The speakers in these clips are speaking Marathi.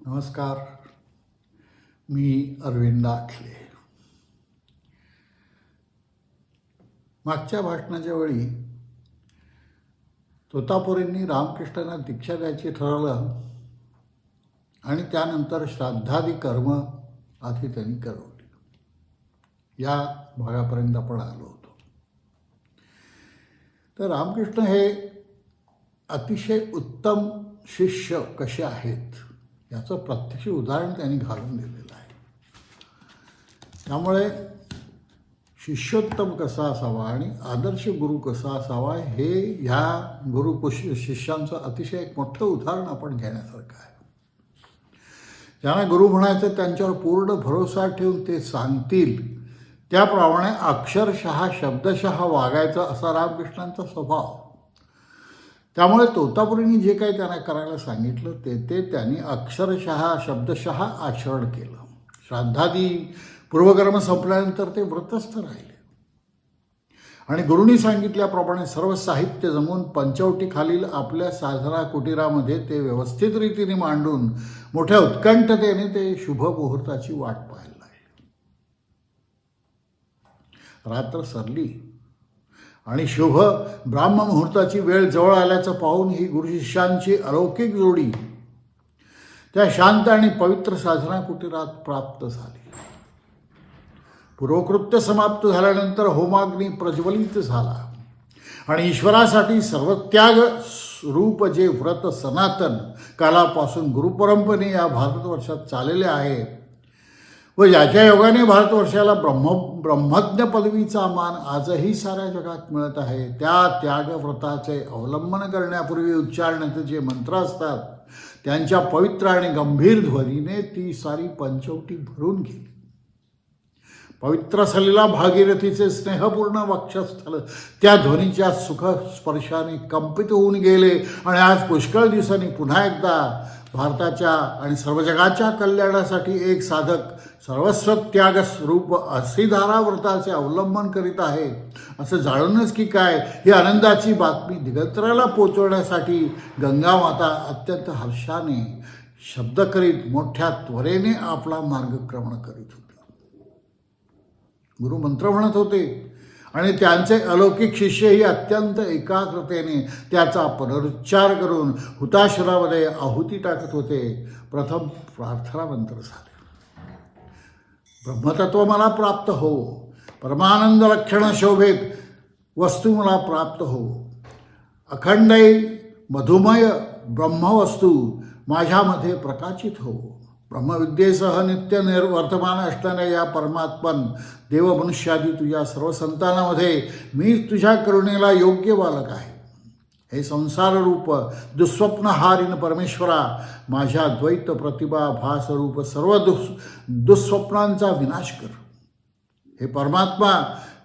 नमस्कार. मी अरविंद आठले. मागच्या भाषणाच्या वेळी तोतापुरींनी रामकृष्णांना दीक्षा द्यायची ठरवलं आणि त्यानंतर श्राद्धादी कर्म आधी त्यांनी करवली. या भागापर्यंत आपण आलो होतो. तर रामकृष्ण हे अतिशय उत्तम शिष्य कसे आहेत याचं प्रत्यक्ष उदाहरण त्यांनी घालून दिलेलं आहे. त्यामुळे शिष्योत्तम कसा असावा आणि आदर्श गुरु कसा असावा हे ह्या शिष्यांचं अतिशय एक मोठं उदाहरण आपण घेण्यासारखं आहे. ज्यांना गुरु म्हणायचं त्यांच्यावर पूर्ण भरोसा ठेवून ते सांगतील त्याप्रमाणे अक्षरशः शब्दशः वागायचं असा रामकृष्णांचा स्वभाव. त्यामुळे तोतापुरींनी जे काही त्यांना करायला सांगितलं ते त्यांनी अक्षरशः शब्दशः आचरण केलं. श्राद्धादी पूर्वकर्म संपल्यानंतर ते व्रतस्थ राहिले आणि गुरूंनी सांगितल्याप्रमाणे सर्व साहित्य जमवून पंचवटीखालील आपल्या साधना कुटीरामध्ये ते व्यवस्थित रीतीने मांडून मोठ्या उत्कंठतेने ते शुभ मुहूर्ताची वाट पाहायला लागले. रात्र सरली आणि शुभ ब्राह्ममुहूर्ताची वेळ जवळ आल्याचं पाहून ही गुरुशिष्यांची अलौकिक जोडी त्या शांत आणि पवित्र साधना कुटीरात प्राप्त झाली. पूर्वकृत्य समाप्त झाल्यानंतर होमाग्नी प्रज्वलित झाला आणि ईश्वरासाठी सर्वत्याग रूप जे व्रत सनातन कालापासून गुरुपरंपरेने या भारतवर्षात चाललेले आहे व ज्याच्या योगाने भारतवर्षाला ब्रह्मज्ञ पदवीचा मान आजही साऱ्या जगात मिळत आहे, त्या त्यागव्रताचे अवलंबन करण्यापूर्वी उच्चारण्याचे जे मंत्र असतात त्यांच्या पवित्र आणि गंभीर ध्वनीने ती सारी पंचवटी भरून गेली. पवित्र सलीला भागीरथीचे स्नेहपूर्ण वक्षस्थल त्या ध्वनीच्या सुख स्पर्शाने कंपित होऊन गेले आणि आज पुष्कळ दिवसांनी पुन्हा एकदा भारताच्या आणि सर्व जगाच्या कल्याणासाठी एक साधक सर्वस्व त्याग स्वरूप असिधारा व्रताचे अवलंबन करीत आहे असं जाणूनच की काय ही आनंदाची बातमी दिगंतराला पोचवण्यासाठी गंगामाता अत्यंत हर्षाने शब्द करीत मोठ्या त्वरेने आपला मार्गक्रमण करीत होते. गुरु मंत्र म्हणत होते आणि त्यांचे अलौकिक शिष्यही अत्यंत एकाग्रतेने त्याचा पुनरुच्चार करून हुताशरामध्ये आहुती टाकत होते. प्रथम प्रार्थना मंत्र झाले. ब्रह्मतत्व मला प्राप्त हो, परमानंद लक्षण शोभेत वस्तू मला प्राप्त हो, अखंडै मधुमय ब्रह्मवस्तू माझ्यामध्ये प्रकाशित हो. ब्रह्मविद्येसह नित्य वर्तमान असणाऱ्या या परमात्मन देव मनुष्यादी तुझ्या सर्व संतानामध्ये मी तुझ्या करुणेला योग्य बालक आहे. हे संसाररूप दुःस्वप्नहारीन परमेश्वरा माझ्या द्वैत प्रतिभा भासरूप सर्व दुःस्वप्नांचा विनाश कर. हे परमात्मा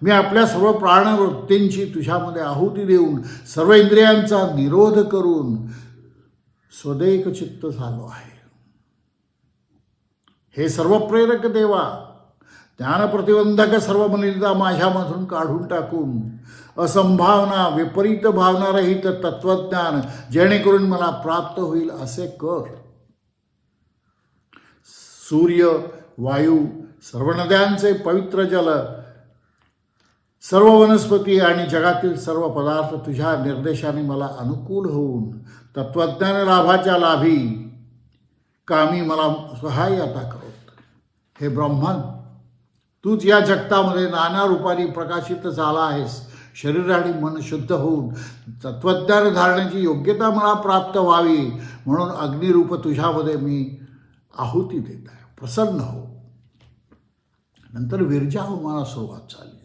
मी आपल्या सर्व प्राणवृत्तींची तुझ्यामध्ये आहुती देऊन सर्व इंद्रियांचा निरोध करून स्वदेक चित्त झालो आहे. हे सर्व प्रेरक देवा ज्ञानप्रतिबंधक सर्व मलिनता माझ्यामधून काढून टाकून असंभावना विपरीत भावनारहित तत्वज्ञान जेणेकरून मला प्राप्त होईल असे कर. सूर्य वायू सर्व नद्यांचे पवित्र जल सर्व वनस्पती आणि जगातील सर्व पदार्थ तुझ्या निर्देशाने मला अनुकूल होऊन तत्वज्ञान लाभाच्या लाभी कामी मला सहाय्यता करत. हे ब्रह्मन तूच या जगतामध्ये नाना रूपाने प्रकाशित झाला आहेस. शरीर आणि मन शुद्ध होऊन तत्वज्ञान धारण्याची योग्यता मला प्राप्त व्हावी म्हणून अग्निरूप तुझ्यामध्ये मी आहुती देत आहे. प्रसन्न हो. नंतर विरजा होमाला सुरुवात झाली.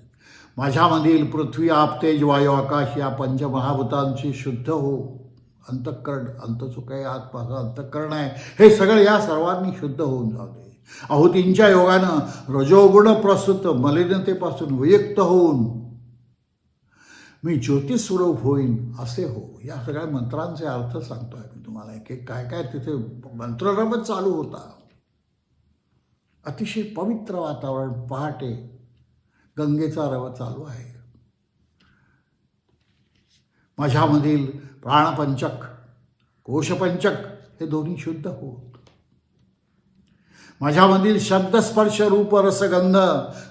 माझ्यामधील पृथ्वी आप तेज वायू आकाश या पंचमहाभूतांची शुद्ध हो. अंतःकरण अंतचुक आहे, आत माझं अंतःकरण आहे, हे सगळं या सर्वांनी शुद्ध होऊन जाऊ दे. आहुतींच्या योगानं रजोगुण प्रसूत मलिनतेपासून वियुक्त होऊन मी ज्योतिस्वरूप होईन असे हो. या सगळ्या मंत्रांचे अर्थ सांगतोय मी तुम्हाला. की काय काय तिथे मंत्ररव चालू होता. अतिशय पवित्र वातावरण. पहाटे गंगेचा रव चालू आहे. माझ्यामधील प्राणपंचक कोशपंचक हे दोन्ही शुद्ध होत. माझ्यामधील शब्दस्पर्श रूप रसगंध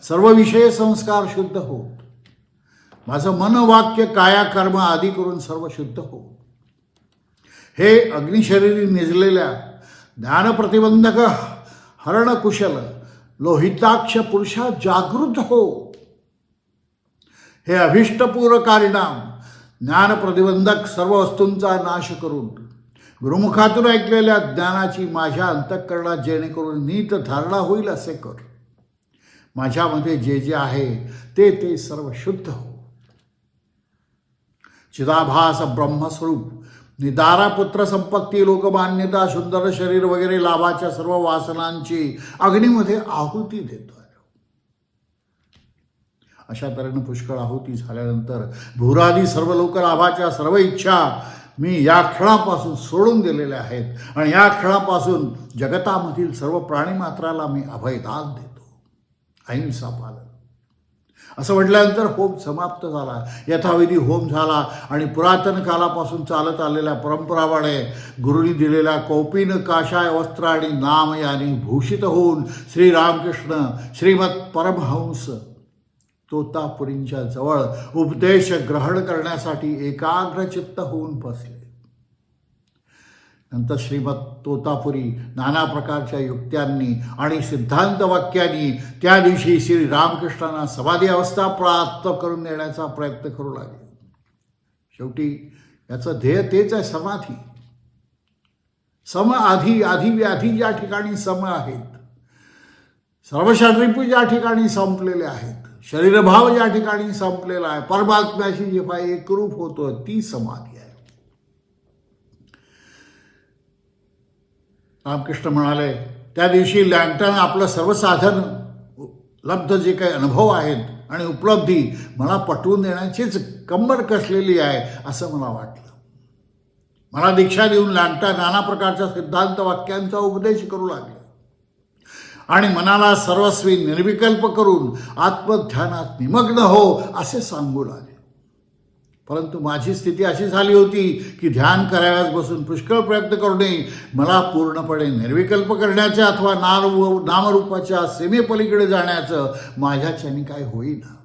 सर्व विषय संस्कार शुद्ध होत. माझं मन वाक्य काया कर्म आदी करून सर्व शुद्ध होत. हे अग्निशरीरी निजलेल्या ज्ञानप्रतिबंधक हरणकुशल लोहिताक्ष पुरुषा जागृत हो. हे अभिष्टपूर्वकारिणाम ज्ञानप्रतिबंधक सर्व वस्तूंचा नाश करून गुरुमुखातून ऐकलेल्या ज्ञानाची माझ्या अंतःकरणात जेणेकरून नीत धारणा होईल असे कर. माझ्यामध्ये जे जे आहे ते ते सर्व शुद्ध हो. चिदाभास ब्रह्मस्वरूप निदारा पुत्र संपत्ती लोकमान्यता सुंदर शरीर वगैरे लाभाच्या सर्व वासनांची अग्नीमध्ये आहुती देतो. अशा तऱ्हेनं पुष्कळ आहुती झाल्यानंतर भूरादी सर्व लोकलाभाच्या सर्व इच्छा मी या क्षणापासून सोडून दिलेल्या आहेत आणि या क्षणापासून जगतामधील सर्व प्राणीमात्राला मी अभयदान देतो. अहिंसा पालन असं म्हटल्यानंतर होम समाप्त झाला. यथाविधी होम झाला आणि पुरातन कालापासून चालत आलेल्या परंपरावाने गुरुनी दिलेल्या कौपीन काशाय वस्त्र आणि नाम यानी भूषित होऊन श्रीरामकृष्ण श्रीमद परमहंस तोतापुरींच्या जवळ उपदेश ग्रहण करण्यासाठी एकाग्रचित्त होऊन बसले. नंतर श्रीमद तोतापुरी नाना प्रकारच्या युक्त्यांनी आणि सिद्धांत वाक्यांनी त्या दिवशी श्री रामकृष्णांना समाधी अवस्था प्राप्त करून देण्याचा प्रयत्न करू लागले. शेवटी याचं ध्येय तेच आहे, समाधी. सम आधी आधी व्याधी ज्या ठिकाणी सम आहेत, सर्व षड्रिपू ज्या ठिकाणी संपलेले आहेत, शरीरभाव ज्या ठिकाणी संपलेला आहे, परमात्म्याशी जेव्हा एकरूप होतो ती समाधी आहे. रामकृष्ण म्हणाले त्या दिवशी लँग्टन आपलं सर्व साधन लब्ध जे काही अनुभव आहेत आणि उपलब्धी मला पटवून देण्याचीच कंबर कसलेली आहे असं मला वाटलं. मला दीक्षा देऊन लँग्टन नाना प्रकारच्या सिद्धांत वाक्यांचा उपदेश करू लागले आणि मनाला सर्वस्वी निर्विकल्प करून आत्मध्यानात निमग्न हो असे सांगू लागले. परंतु माझी स्थिती अशी झाली होती की ध्यान कराव्यास बसून पुष्कळ प्रयत्न करूनही मला पूर्णपणे निर्विकल्प करण्याच्या अथवा नामरूपाच्या सीमेपलीकडे जाण्याचं माझ्याच्याने काय होईना.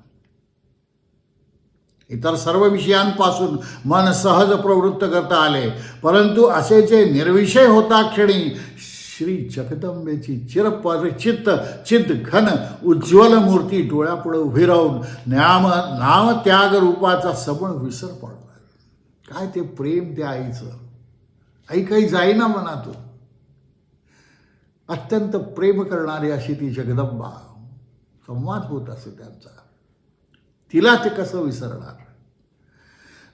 इतर सर्व विषयांपासून मन सहज प्रवृत्त करता आले, परंतु असे जे निर्विषय होता क्षणी श्री जगदंबेची चिरपरिचित चिद घन उज्ज्वल मूर्ती डोळ्यापुढे उभी राहून नाम त्याग रूपाचा सबळ विसर पडला. काय ते प्रेम त्या आईचं. आई काही जाईना मनातून. अत्यंत प्रेम करणारी अशी ती जगदंबा. संवाद होत असे त्यांचा. तिला ते कसं विसरणार.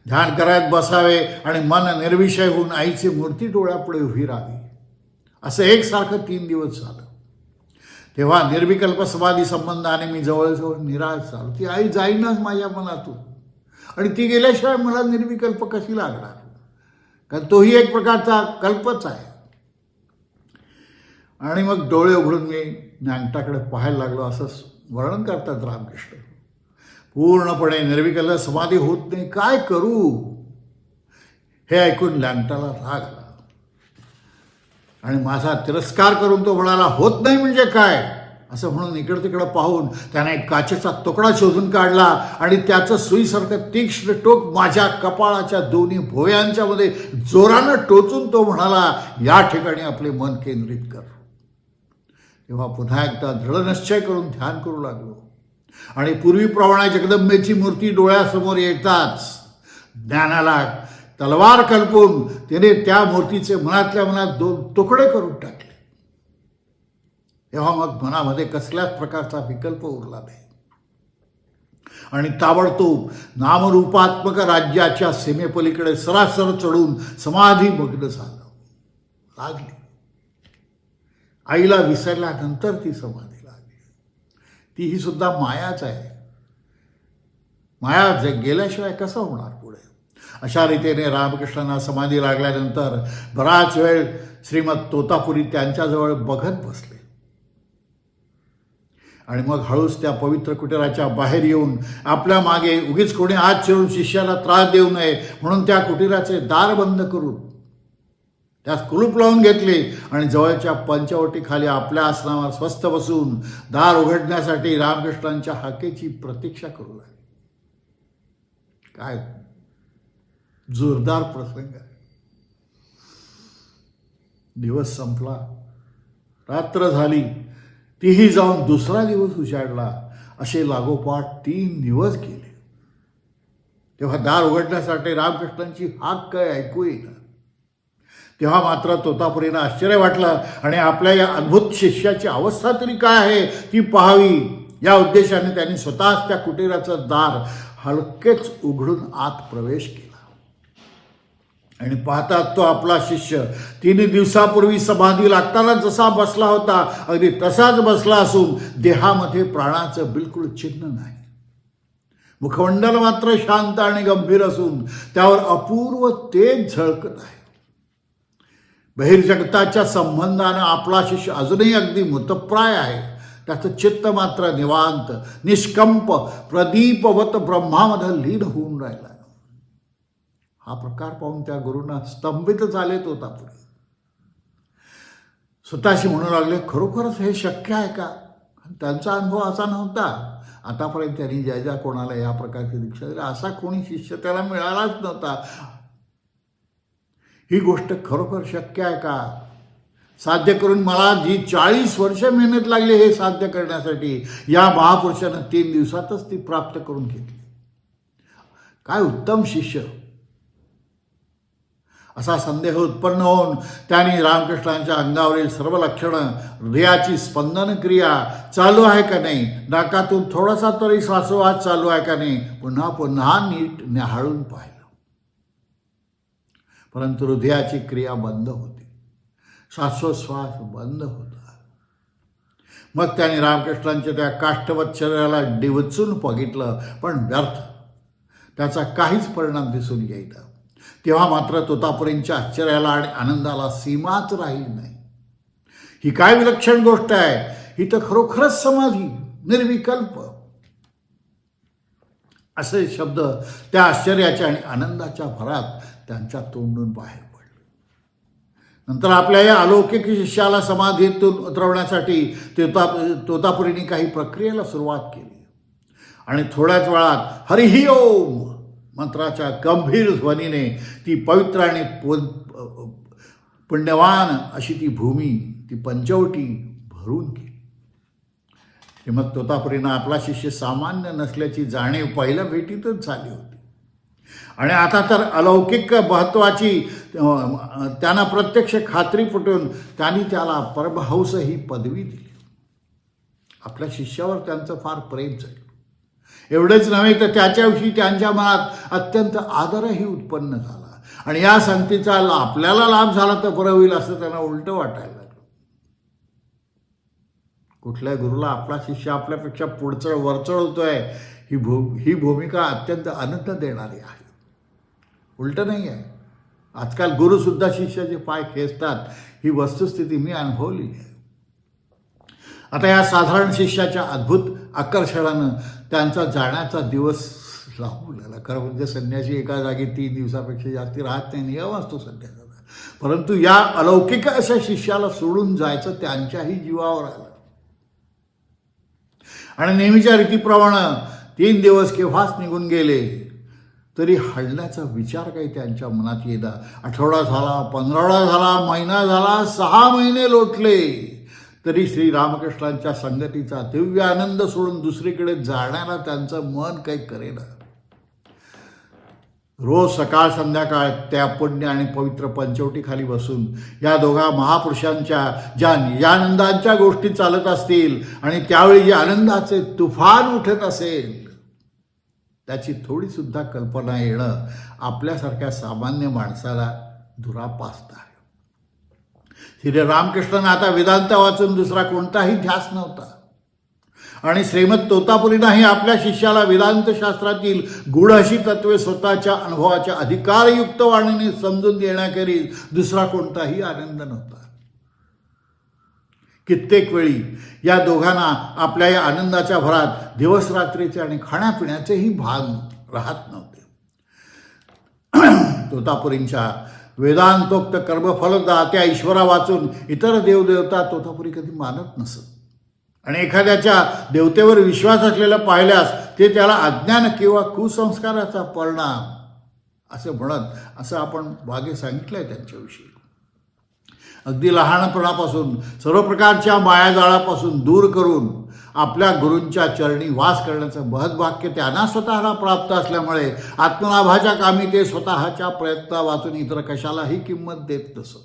ध्यान करायत बसावे आणि मन निर्विषय होऊन आईची मूर्ती डोळ्यापुढे उभी राहावी असं एकसारखं 3 दिवस झालं. तेव्हा निर्विकल्प समाधी संबंधाने मी जवळजवळ निराश झालो. ती आई जाईनाच माझ्या मनातून आणि ती गेल्याशिवाय मला निर्विकल्प कशी लागणार, कारण तोही एक प्रकारचा कल्पच आहे. आणि मग डोळे उघडून मी ज्ञानटाकडे पाहायला लागलो असं वर्णन करतात रामकृष्ण. पूर्णपणे निर्विकल्प समाधी होत नाही, काय करू. हे ऐकून लँगटाला राग आला आणि माझा तिरस्कार करून तो म्हणाला, होत नाही म्हणजे काय असं म्हणून इकडं तिकडं पाहून त्याने एक काचेचा तुकडा शोधून काढला आणि त्याचं सुईसारखं तीक्ष्ण टोक माझ्या कपाळाच्या दोन्ही भोयांच्या मध्ये जोरानं टोचून तो म्हणाला, या ठिकाणी आपले मन केंद्रित कर. तेव्हा पुन्हा एकदा दृढनिश्चय करून ध्यान करू लागलो आणि पूर्वीप्रमाणे जगदंबेची मूर्ती डोळ्यासमोर येताच ज्ञानाला तलवार कल्पून तिने त्या मूर्तीचे मनातल्या मनात 2 तुकडे करून टाकले. तेव्हा मग मनामध्ये कसल्याच प्रकारचा विकल्प उरला नाही आणि ताबडतोब नामरूपात्मक राज्याच्या सीमेपलीकडे सरासर चढून समाधी मग्न झालं. लागली आईला विसरल्यानंतर ती समाधी लागली. तीही सुद्धा मायाच आहे. माया गेल्याशिवाय कसं होणार पुढे. अशा रीतीने रामकृष्णांना समाधी लागल्यानंतर बराच वेळ श्रीमद तोतापुरी त्यांच्याजवळ बघत बसले आणि मग हळूच त्या पवित्र कुटीराच्या बाहेर येऊन आपल्या मागे उगीच कोणी आत शिरून शिष्याला त्रास देऊ नये म्हणून त्या कुटीराचे दार बंद करून त्यास कुलूप लावून घेतले आणि जवळच्या पंचवटीखाली आपल्या आसनावर स्वस्थ बसून दार उघडण्यासाठी रामकृष्णांच्या हाकेची प्रतीक्षा करू लागले. काय जोरदार प्रसंग आहे. दिवस संपला, रात्र झाली, तीही जाऊन दुसरा दिवस उजाडला. असे लागोपाठ 3 दिवस गेले. तेव्हा दार उघडण्यासाठी रामकृष्णांची हाक काय ऐकू येईना. तेव्हा मात्र तोतापुरीला आश्चर्य वाटलं आणि आपल्या या अद्भुत शिष्याची अवस्था तरी काय आहे ती पाहावी या उद्देशाने त्यांनी स्वतःच त्या कुटीराचं दार हलकेच उघडून आत प्रवेश केला. आणि पाहतात तो आपला शिष्य 3 दिवसापूर्वी समाधी लागताना जसा बसला होता अगदी तसाच बसला असून देहामध्ये प्राणाचं बिलकुल चिन्ह नाही. मुखमंडल मात्र शांत आणि गंभीर असून त्यावर अपूर्व तेज झळकत आहे. बहिर्जगताच्या संबंधानं आपला शिष्य अजूनही अगदी मृतप्राय आहे. त्याचं चित्त मात्र निवांत निष्कंप प्रदीपवत ब्रह्मामध्ये लीन होऊन राहिला. हा प्रकार पाहून त्या गुरूंना स्तंभित झाले तोतापुरी. स्वतःशी म्हणू लागले, खरोखरच हे शक्य आहे का? त्यांचा अनुभव असा नव्हता. आतापर्यंत त्यांनी ज्या ज्या कोणाला या प्रकारची दीक्षा दिली असा कोणी शिष्य त्याला मिळालाच नव्हता. ही गोष्ट खरोखर शक्य आहे का? साध्य करून मला जी 40 वर्ष मेहनत लागली हे साध्य करण्यासाठी या महापुरुषानं 3 दिवसातच ती प्राप्त करून घेतली. काय उत्तम शिष्य! असा संदेह उत्पन्न होऊन त्यांनी रामकृष्णांच्या अंगावरील सर्व लक्षणं, हृदयाची स्पंदन क्रिया चालू आहे का नाही, नाकातून थोडासा तरी श्वासोच्छ्वास चालू आहे का नाही, पुन्हा पुन्हा नीट न्याहाळून पाहिलं. परंतु हृदयाची क्रिया बंद होती, श्वासोच्छ्वास बंद होता. मग त्यांनी रामकृष्णांच्या त्या काष्ठवत शरीराला डिवचून बघितलं, पण व्यर्थ. त्याचा काहीच परिणाम दिसून येईना. तेव्हा मात्र तोतापुरींच्या आश्चर्याला आणि आनंदाला सीमाच राहिली नाही. ही काय विलक्षण गोष्ट आहे! ही तर खरोखरच समाधी, निर्विकल्प. असे शब्द त्या आश्चर्याच्या आणि आनंदाच्या भरात त्यांच्या तोंडून बाहेर पडले. नंतर आपल्या या अलौकिक शिष्याला समाधीतून उतरवण्यासाठी तोतापुरींनी काही प्रक्रियेला सुरुवात केली आणि थोड्याच वेळात हरिही ओम मंत्राच्या गंभीर ध्वनीने ती पवित्र आणि पुण्यवान अशी ती भूमी, ती पंचवटी भरून गेली. श्रीमद तोतापुरींना आपला शिष्य सामान्य नसल्याची जाणीव पहिल्या भेटीतच झाली होती आणि आता तर अलौकिक महत्त्वाची त्यांना प्रत्यक्ष खात्री फुटून त्यांनी त्याला परमहंस ही पदवी दिली. आपल्या शिष्यावर त्यांचं फार प्रेम झालं. एवढेच नव्हे तर त्याच्याविषयी त्यांच्या मनात अत्यंत आदरही उत्पन्न झाला आणि या संगतीचा आपल्याला लाभ झाला तर बरं होईल असं त्यांना उलटं वाटायला लागलं. कुठल्या गुरुला आपला शिष्य आपल्यापेक्षा पुढचं वरचढ होतोय ही भूमिका अत्यंत आनंद देणारी आहे, उलटं नाही आहे. आजकाल गुरुसुद्धा शिष्याचे पाय खेचतात, ही वस्तुस्थिती मी अनुभवली आहे. आता या साधारण शिष्याच्या अद्भुत आकर्षणानं त्यांचा जाण्याचा दिवस लागू लागला. खरं म्हणजे संन्यासी एका जागी 3 दिवसापेक्षा जास्ती राहत नाही, नियम असतो संन्यासाचा. परंतु या अलौकिक अशा शिष्याला सोडून जायचं त्यांच्याही जीवावर आलं आणि नेहमीच्या रीतीप्रमाणे 3 दिवस केव्हाच निघून गेले तरी हलण्याचा विचार काही त्यांच्या मनात येता. आठवडा झाला, 15 झाला, महिना झाला, 6 महिने लोटले तरी श्री रामकृष्णांच्या संगतीचा दिव्य आनंद सोडून दुसरीकडे जाण्याला त्यांचं मन काही करेना. रोज सकाळ संध्याकाळ त्या पुण्य आणि पवित्र पंचवटीखाली बसून या दोघा महापुरुषांच्या ज्या निजानंदांच्या गोष्टी चालत असतील आणि त्यावेळी जे आनंदाचे तुफान उठत असेल त्याची थोडीसुद्धा कल्पना येणं आपल्यासारख्या सामान्य माणसाला दुरापास्त आहे. श्री रामकृष्णांना आता वेदांत वाचून दुसरा कोणताही ध्यास नव्हता आणि श्रीमद तोतापुरींनाही आपल्या शिष्याला वेदांत शास्त्रातील गूढ अशी तत्वे स्वतःच्या अनुभवाच्या अधिकारयुक्त वाणीने समजून देण्याखेरीज दुसरा कोणताही आनंद नव्हता. कित्येक वेळी या दोघांना आपल्या या आनंदाच्या भरात दिवसरात्रीचे आणि खाण्यापिण्याचेही भान राहत नव्हते. तोतापुरींच्या वेदांतोक्त कर्मफलदा त्या ईश्वरा वाचून इतर देवदेवता तोतापुरी कधी मानत नसत. आणि एखाद्याच्या देवतेवर विश्वास असलेलं पाहिल्यास ते त्याला अज्ञान किंवा कुसंस्काराचा परिणाम असे म्हणत असं आपण मागे सांगितलं आहे त्यांच्याविषयी. अगदी लहानपणापासून सर्व प्रकारच्या मायाजाळापासून दूर करून आपल्या गुरूंच्या चरणी वास करण्याचं महद्भाग्य त्यांना स्वतःला प्राप्त असल्यामुळे आत्मलाभाच्या कामी ते स्वतःच्या प्रयत्ना वाचून इतर कशालाही किंमत देत नसत.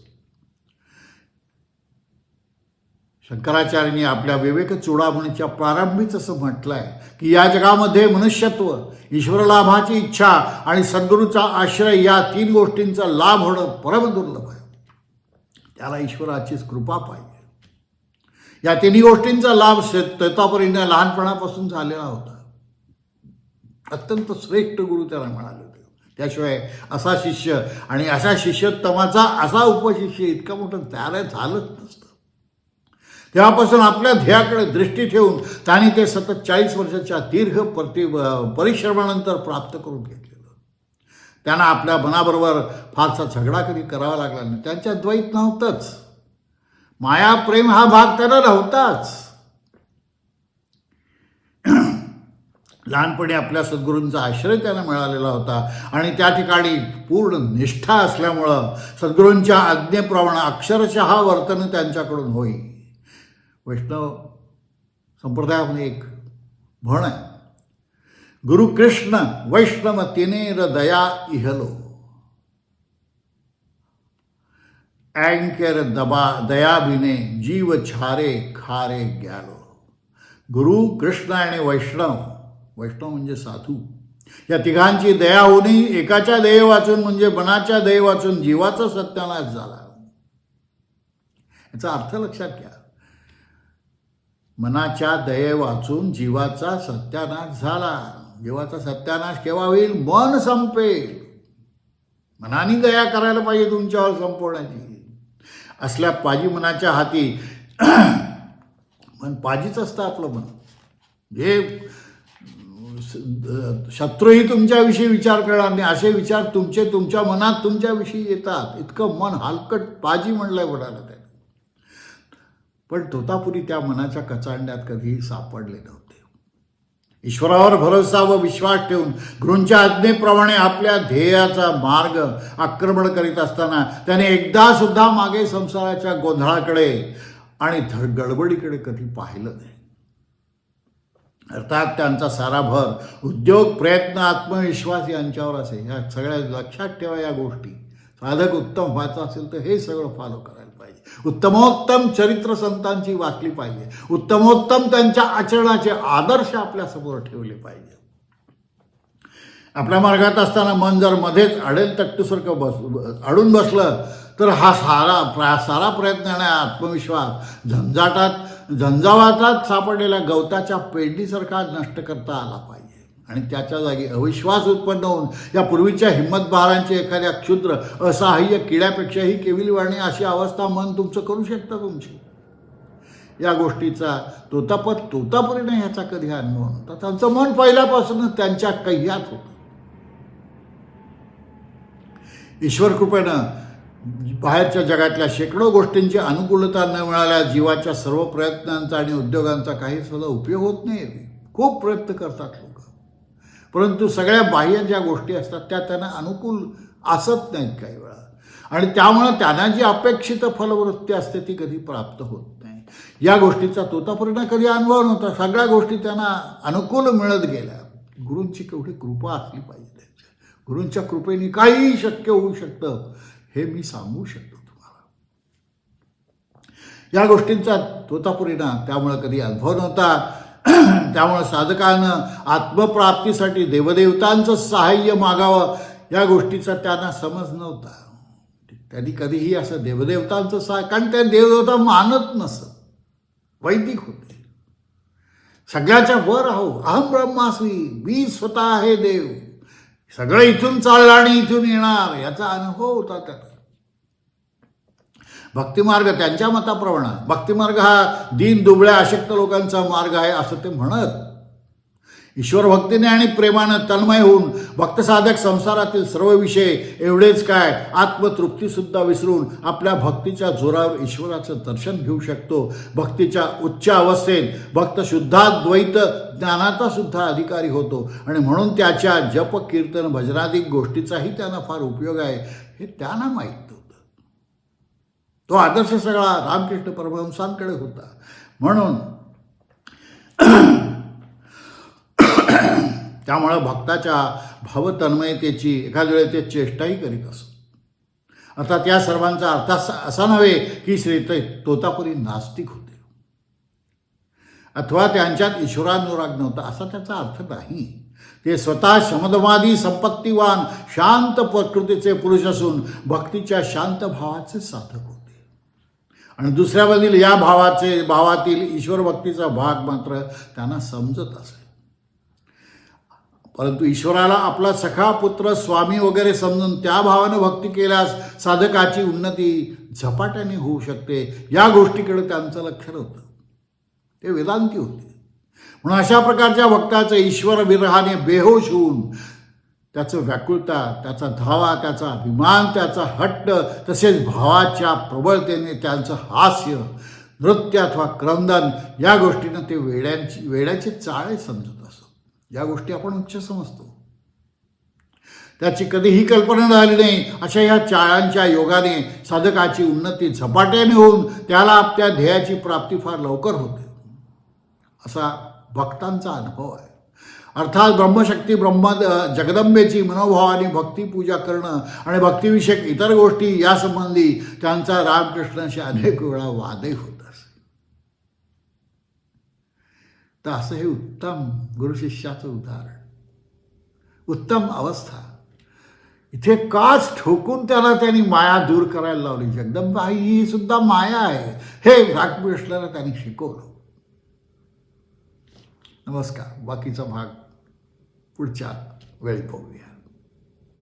शंकराचार्यांनी आपल्या विवेक चूडामणीच्या प्रारंभीच असं म्हटलं आहे की या जगामध्ये मनुष्यत्व, ईश्वरलाभाची इच्छा आणि सद्गुरूचा आश्रय या 3 गोष्टींचा लाभ होणं परमदुर्लभ आहे. त्याला ईश्वराचीच कृपा पाहिजे. या 3 गोष्टींचा लाभ तोतापुरींना लहानपणापासून झालेला होता. अत्यंत श्रेष्ठ गुरु त्याला मिळाले होते. त्याशिवाय असा शिष्य आणि अशा शिष्योत्तमाचा असा उपशिष्य इतका मोठं त्याला झालंच नसतं. तेव्हापासून आपल्या ध्येयाकडे दृष्टी ठेवून त्यांनी ते सतत 40 वर्षाच्या दीर्घ परिश्रमानंतर प्राप्त करून घेतलेलं. त्यांना आपल्या मनाबरोबर फारसा झगडा कधी करावा लागला नाही. त्यांच्यात द्वैत नव्हतंच. माया प्रेम हा भाग त्याला नव्हताच. लहानपणी आपल्या सद्गुरूंचा आश्रय त्यांना मिळालेला होता आणि त्या ठिकाणी पूर्ण निष्ठा असल्यामुळं सद्गुरूंच्या आज्ञेप्रमाणे अक्षरशः वर्तन त्यांच्याकडून होई. वैष्णव संप्रदायामध्ये एक म्हण आहे, गुरु कृष्ण वैष्णव तिनेर दया इहलो, अँकेर दयाबिने जीव छारे खारे ग्यालो. गुरु कृष्ण आणि वैष्णव म्हणजे साधू, या तिघांची दया होणे एकाच्या दये वाचून म्हणजे मनाच्या दये वाचून जीवाचा सत्यानाश झाला. याचा अर्थ लक्षात घ्या. मनाच्या दये वाचून जीवाचा सत्यानाश झाला. जीवाचा सत्यानाश केव्हा होईल? मन संपेल. मनाने दया करायला पाहिजे तुमच्यावर संपवण्याची. असल्या पाजी मनाच्या हाती मन पाजीच असतं आपलं मन. जे शत्रूही तुमच्याविषयी विचार करणार नाही असे विचार तुमच्या मनात तुमच्याविषयी येतात. इतकं मन हलकट पाजी म्हणलंय वडाला त्याने. पण तोतापुरी त्या मनाच्या कचांड्यात कधीही सापडले नव्हते. ईश्वरावर भरोसा व विश्वास ठेवून गुरूंच्या आज्ञेप्रमाणे आपल्या ध्येयाचा मार्ग आक्रमण करीत असताना त्याने एकदा सुद्धा मागे संसाराच्या गोंधळाकडे आणि गडबडीकडे कधी पाहिलं नाही. अर्थात त्यांचा सारा भर उद्योग, प्रयत्न, आत्मविश्वास यांच्यावर असे. ह्या सगळ्या लक्षात ठेवा या गोष्टी. साधक उत्तम व्हायचं असेल तर हे सगळं फॉलो करायला पाहिजे. उत्तमोत्तम चरित्र संतांची वाचली पाहिजे. उत्तमोत्तम त्यांच्या आचरणाचे आदर्श आपल्यासमोर ठेवले पाहिजे. आपल्या मार्गात असताना मन जर मध्येच अडेल तट्टूसारखं अडून बसलं तर हा सारा प्रयत्न आणि आत्मविश्वास झंझावातात सापडलेल्या गवताच्या पेंडीसारखा नष्ट करता आला पाहिजे. आणि त्याच्या जागी अविश्वास उत्पन्न होऊन या पूर्वीच्या हिंमतबहारांची एखाद्या क्षुद्र असहाय्य किड्यापेक्षाही केविलवाणी अशी अवस्था मन तुमचं करू शकतं तुमची. या गोष्टीचा तोतापुरीने ह्याचा कधी अनुभव नव्हता. त्यांचं मन पहिल्यापासूनच त्यांच्या कह्यात होतं. ईश्वर कृपेनं बाहेरच्या जगातल्या शेकडो गोष्टींची अनुकूलता न मिळाल्या जीवाच्या सर्व प्रयत्नांचा आणि उद्योगांचा काही सुद्धा उपयोग होत नाही. खूप प्रयत्न करतात लोक, परंतु सगळ्या बाह्य ज्या गोष्टी असतात त्या त्यांना अनुकूल असत नाहीत काही वेळा. आणि त्यामुळं त्यांना जी अपेक्षित फलवृत्ती असते ती कधी प्राप्त होत नाही. या गोष्टीचा तोतापुरींना कधी अनुभव नव्हता. सगळ्या गोष्टी त्यांना अनुकूल मिळत गेल्या. गुरूंची केवढी कृपा असली पाहिजे. गुरूंच्या कृपेने काहीही शक्य होऊ शकतं हे मी सांगू शकतो तुम्हाला. या गोष्टींचा तोतापुरींना त्यामुळं कधी अनुभव नव्हता. त्यामुळं साधकानं आत्मप्राप्तीसाठी देवदेवतांचं सहाय्य मागावं या गोष्टीचा त्यांना समज नव्हता. त्यांनी कधीही असं देवदेवतांचं सहाय्य, कारण त्या देवदेवता मानत नसत, वैदिक होते. सगळ्याच्या वर आहो, अहम ब्रह्मास्मी, मी स्वतः आहे देव, सगळं इथून चाललं आणि इथून येणार याचा अनुभव होता त्याला. भक्तिमार्ग त्यांच्या मताप्रमाणे भक्तिमार्ग हा दीन दुबळ्या अशक्त लोकांचा मार्ग आहे असं ते म्हणत. ईश्वर भक्तीने आणि प्रेमानं तन्मय होऊन भक्तसाधक संसारातील सर्व विषय एवढेच काय आत्मतृप्तीसुद्धा विसरून आपल्या भक्तीच्या जोरावर ईश्वराचं दर्शन घेऊ शकतो. भक्तीच्या उच्च अवस्थेत भक्त शुद्धाद्वैत ज्ञानाचा सुद्धा अधिकारी होतो आणि म्हणून त्याच्या जप कीर्तन भजनादिक गोष्टीचाही त्यांना फार उपयोग आहे हे त्यांना माहीत नव्हतं. तो आदर्श सगळा रामकृष्ण परमहंसांकडे होता. म्हणून त्यामुळं भक्ताच्या भावतन्मयतेची एखाद्या वेळेस ते चेष्टाही करीत असत. आता त्या सर्वांचा अर्थ असा नव्हे की श्री तोतापुरी नास्तिक होते अथवा त्यांच्यात ईश्वरानुराग नव्हता असा त्याचा अर्थ नाही. ते स्वतः शमदमादी संपत्तीवान शांत प्रकृतीचे पुरुष असून भक्तीच्या शांत भावाचे साधक होते आणि दुसऱ्यामधील या भावातील ईश्वर भक्तीचा भाग मात्र त्यांना समजत असे. परंतु ईश्वराला आपला सखा पुत्र स्वामी वगैरे समजून त्या भावानं भक्ती केल्यास साधकाची उन्नती झपाट्याने होऊ शकते या गोष्टीकडे त्यांचं लक्ष नव्हतं. ते वेदांती होते. म्हणून अशा प्रकारच्या भक्ताचं ईश्वर विरहाने बेहोश होऊन त्याचं व्याकुळता, त्याचा धावा, त्याचा अभिमान, त्याचा हट्ट तसेच भावाच्या प्रबळतेने त्यांचं हास्य, नृत्य अथवा क्रंदन या गोष्टीनं ते वेड्याचे चाळे समजत असत. या गोष्टी आपण उच्च समजतो त्याची कधीही कल्पना झाली नाही. अशा या चाळांच्या योगाने साधकाची उन्नती झपाट्याने होऊन त्याला आपल्या ध्येयाची प्राप्ती फार लवकर होते असा भक्तांचा अनुभव आहे. अर्थात ब्रह्मशक्ती जगदंबेची मनोभावाने भक्तिपूजा करणं आणि भक्तिविषयक इतर गोष्टी यासंबंधी त्यांचा रामकृष्णाशी अनेक वेळा वादही होत असे. तर असं हे उत्तम गुरुशिष्याचं उदाहरण, उत्तम अवस्था. इथे काच ठोकून त्यांनी माया दूर करायला लावली. जगदंबा ही सुद्धा माया आहे हे रामकृष्णाला त्यांनी शिकवलं. नमस्कार. बाकीचा भाग पुढच्या वेळी पाहूया.